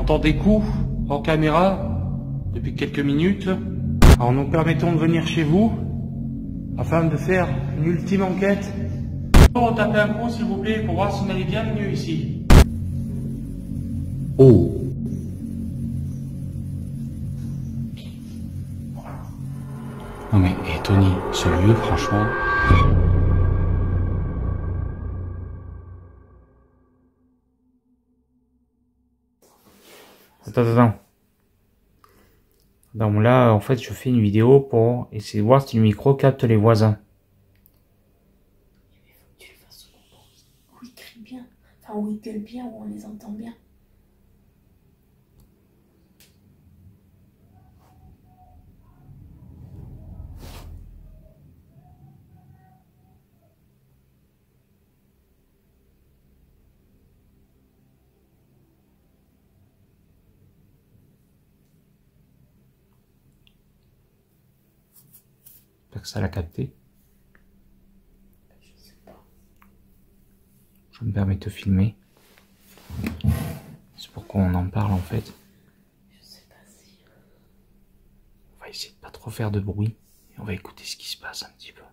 J'entends des coups hors caméra depuis quelques minutes. Alors nous permettons de venir chez vous afin de faire une ultime enquête. Tapez un coup s'il vous plaît pour voir si on est bienvenus ici. Oh. Non mais, Tony, ce lieu, franchement... Attends. Donc là, en fait, je fais une vidéo pour essayer de voir si le micro capte les voisins. Il faut que tu le fasses où ils crient bien, enfin où ils gueulent bien, où on les entend bien. J'espère que ça l'a capté. Je sais pas. Je me permets de te filmer. C'est pour qu'on en parle en fait. Je sais pas si... On va essayer de pas trop faire de bruit. Et on va écouter ce qui se passe un petit peu.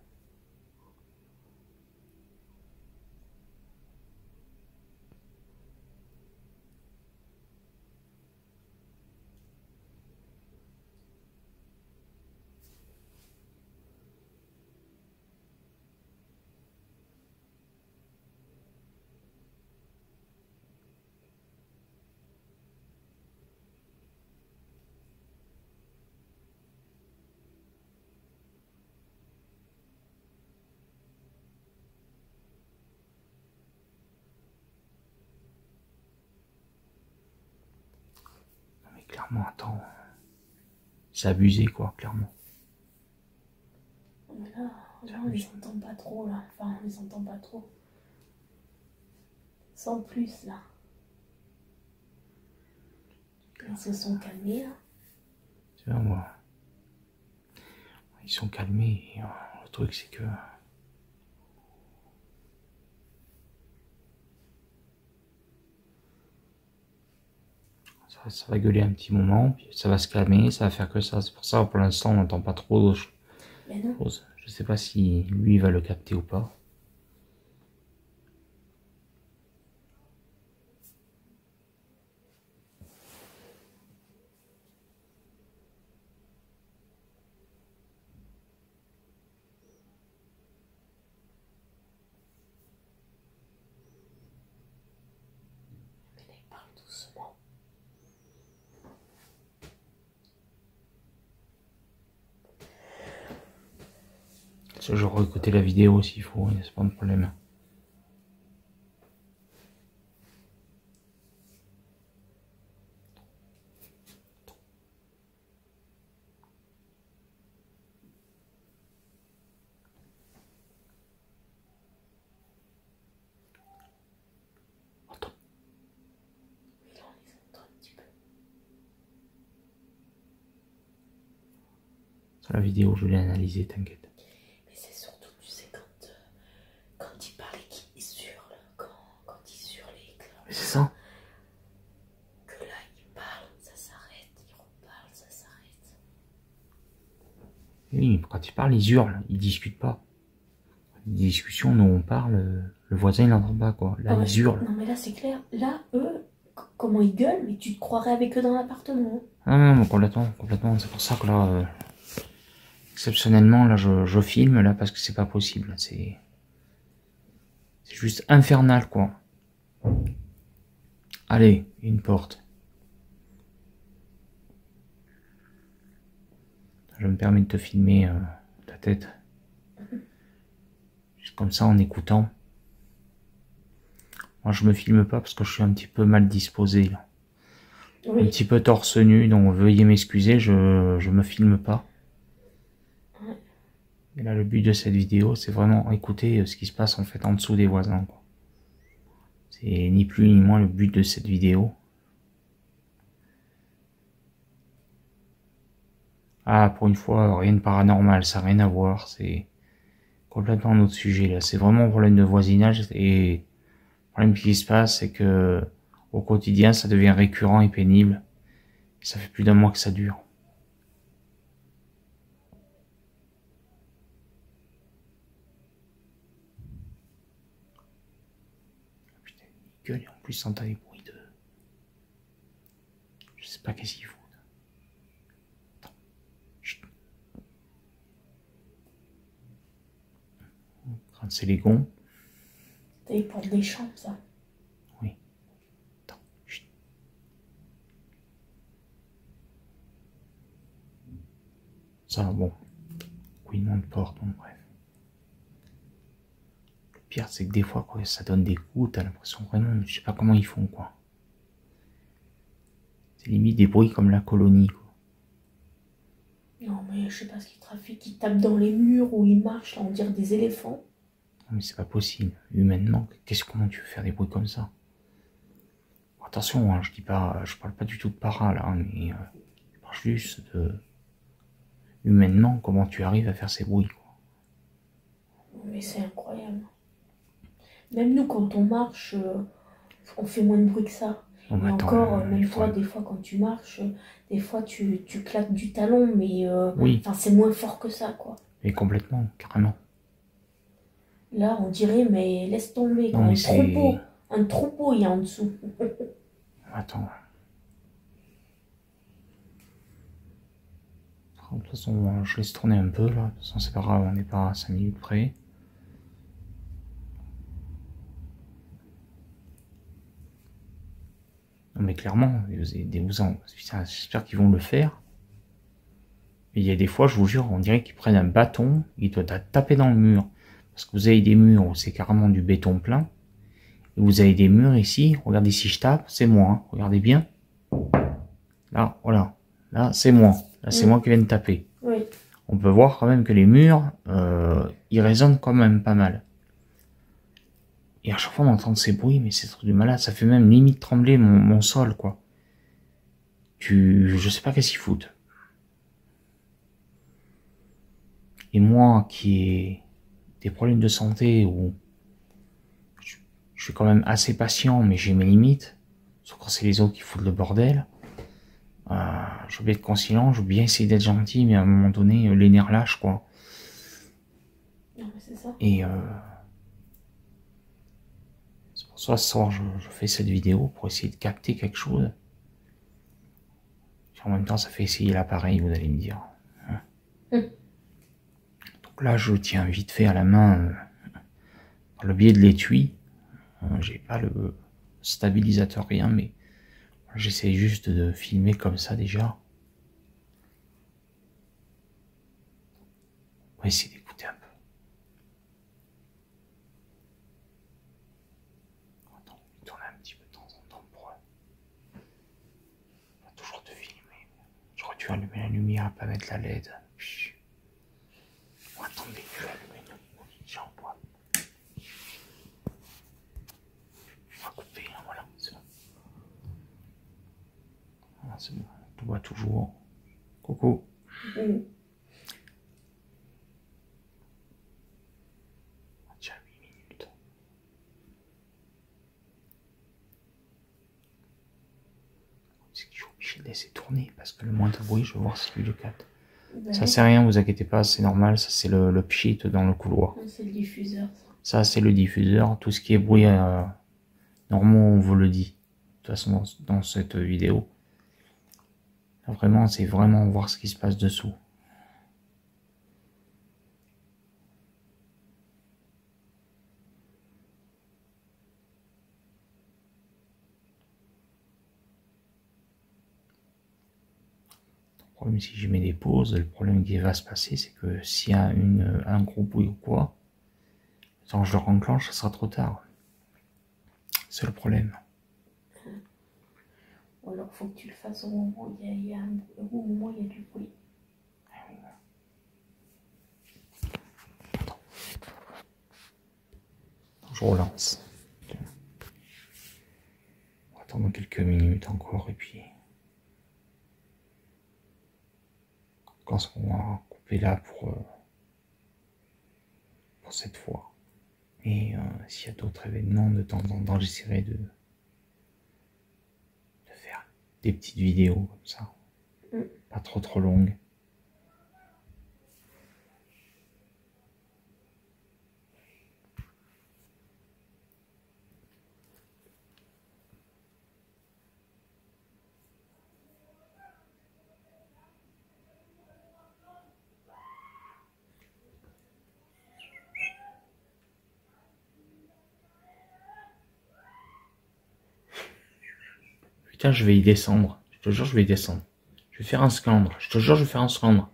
Clairement, attends, c'est abusé quoi, clairement. Mais là, on les entend pas trop là, enfin on les entend pas trop. Sans plus là. Ils se sont calmés là. Tu vois, moi, ils sont calmés et le truc c'est que... Ça va gueuler un petit moment, puis ça va se calmer, ça va faire que ça. C'est pour ça, pour l'instant, on n'entend pas trop de choses. Je sais pas si lui va le capter ou pas. Mais là, il parle doucement. Je réécouter la vidéo s'il faut, c'est pas de problème. Mais là, on les entend un petit peu. Sur la vidéo, je l'ai analysée, t'inquiète. Mais c'est surtout, tu sais, quand il parle et qu'il hurle, quand il hurle et que... Mais c'est ça. Que là, il parle, ça s'arrête, il reparle, ça s'arrête. Oui, quand ils parlent, ils hurlent, ils discutent pas. Les discussions, nous on parle, le voisin il n'entend pas quoi. Là, Ouais. ils hurlent. Non mais là, c'est clair. Là, eux, comment ils gueulent, mais tu te croirais avec eux dans l'appartement. Non, complètement. C'est pour ça que là, exceptionnellement, là, je filme là parce que c'est pas possible. C'est juste infernal quoi. Allez, une porte. Je me permets de te filmer ta tête. Juste comme ça en écoutant. Moi je me filme pas parce que je suis un petit peu mal disposé là. Oui. Un petit peu torse nu, donc veuillez m'excuser, je me filme pas. Ouais. Et là le but de cette vidéo c'est vraiment écouter ce qui se passe en fait en dessous des voisins quoi. C'est ni plus ni moins le but de cette vidéo. Ah, pour une fois, rien de paranormal, ça n'a rien à voir, c'est complètement un autre sujet là. C'est vraiment un problème de voisinage et le problème qui se passe, c'est que Au quotidien, ça devient récurrent et pénible. Ça fait plus d'un mois que ça dure. Putain, il gueule et en plus, s'entend des bruits de... Je sais pas qu'est-ce qu'il faut. Attends. Chut. Quand c'est les gonds. T'as les portes des chambres, ça. Oui. Attends. Chut. Ça, bon. Couinement de porte, bon, bref. Le pire, c'est que des fois, quoi, ça donne des coups, t'as l'impression vraiment, je sais pas comment ils font, quoi. C'est limite des bruits comme la colonie, quoi. Non, mais je sais pas ce qu'ils trafiquent. Ils tapent dans les murs ou ils marchent, là, on dirait des éléphants. Non, mais c'est pas possible. Humainement, comment tu veux faire des bruits comme ça? Bon, attention, hein, je parle pas du tout de para, là, hein, mais je parle juste de... Humainement, comment tu arrives à faire ces bruits, quoi. Mais c'est incroyable. Même nous, quand on marche, on fait moins de bruit que ça. Bon, Et attends, encore, même toi, faut... des fois, quand tu marches, des fois, tu claques du talon, mais oui, c'est moins fort que ça, quoi. mais complètement, carrément. Là, on dirait, mais laisse tomber, Non, mais un troupeau, il y a en dessous. Attends. De toute façon, je laisse tourner un peu, là. De toute façon, c'est pas grave, on n'est pas à 5 minutes près. Non, mais clairement, putain, j'espère qu'ils vont le faire. Mais il y a des fois, je vous jure, on dirait qu'ils prennent un bâton, ils doivent taper dans le mur. Parce que vous avez des murs où c'est carrément du béton plein. Et vous avez des murs ici, regardez si je tape, c'est moi, hein. Regardez bien. Là, voilà. Là, c'est moi. Là, c'est moi qui viens de taper. Oui. On peut voir quand même que les murs, ils résonnent quand même pas mal. Et à chaque fois on entend ces bruits, mais c'est trop du malade, ça fait même limite trembler mon sol, quoi. Je sais pas qu'est-ce qu'ils foutent. Et moi, qui ai des problèmes de santé, où je suis quand même assez patient, mais j'ai mes limites, sauf quand c'est les autres qui foutent le bordel, je veux bien être conciliant, je veux bien essayer d'être gentil, mais à un moment donné, les nerfs lâchent, quoi. Non, mais c'est ça. Et c'est pour ça, ce soir, je fais cette vidéo pour essayer de capter quelque chose. En même temps, ça fait essayer l'appareil, vous allez me dire. Donc là, je tiens vite fait à la main, par le biais de l'étui. J'ai pas le stabilisateur, rien, mais j'essaie juste de filmer comme ça déjà. On va essayer d'écouter un peu. Attends, on va tourner un petit peu de temps en temps pour pas toujours te filmer. J'aurais dû allumer la lumière, pas mettre la LED. Chut. Bon, attendez, je vais allumer une j'en bois. On va couper, hein, voilà, c'est bon. Voilà, c'est bon, on voit toujours. Coucou. Déjà 8 minutes. C'est que je suis obligé de laisser tourner parce que le moindre bruit, je vais voir si lui le capte. Ça c'est rien, vous inquiétez pas, c'est normal, ça c'est le pchit dans le couloir. C'est le diffuseur, ça. Ça c'est le diffuseur, tout ce qui est bruit normaux on vous le dit. De toute façon dans cette vidéo. Là, vraiment, c'est vraiment voir ce qui se passe dessous. Le problème, si je mets des pauses, le problème qui va se passer, c'est que s'il y a un gros bruit ou quoi, quand je le renclenche, ça sera trop tard. C'est le problème. Ou alors, faut que tu le fasses au moment où il y a du bruit. Je relance. On va attendre quelques minutes encore et puis quand on va couper là pour cette fois. Et s'il y a d'autres événements de temps en temps, j'essaierai des petites vidéos comme ça. Pas trop longues. Putain, je vais y descendre. Je te jure, je vais y descendre. Je vais faire un scandale. Je te jure, je vais faire un scandale.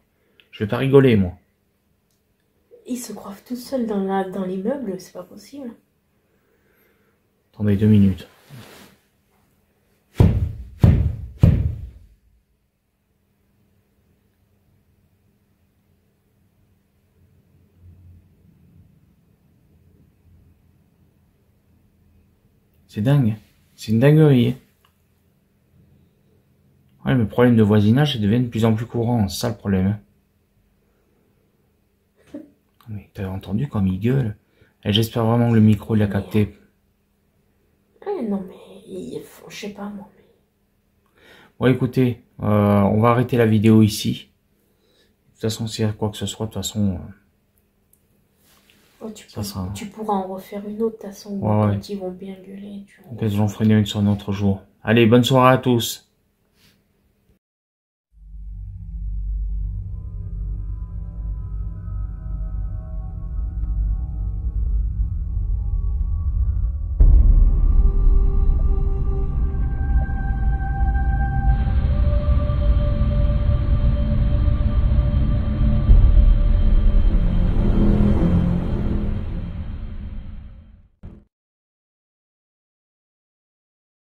Je vais pas rigoler, moi. Ils se croient tout seuls dans l'immeuble, c'est pas possible. Attendez 2 minutes. C'est dingue. C'est une dinguerie. Ouais, mais le problème de voisinage, il devient de plus en plus courant. C'est ça le problème. Mais t'as entendu comme il gueule? Et j'espère vraiment que le micro l'a capté. Non, mais je sais pas, moi. Bon, écoutez, on va arrêter la vidéo ici. De toute façon, s'il y a quoi que ce soit, de toute façon... tu pourras en refaire une autre, de toute façon, ouais. quand ils vont bien gueuler. J'en ferai une sur un autre jour. Allez, bonne soirée à tous.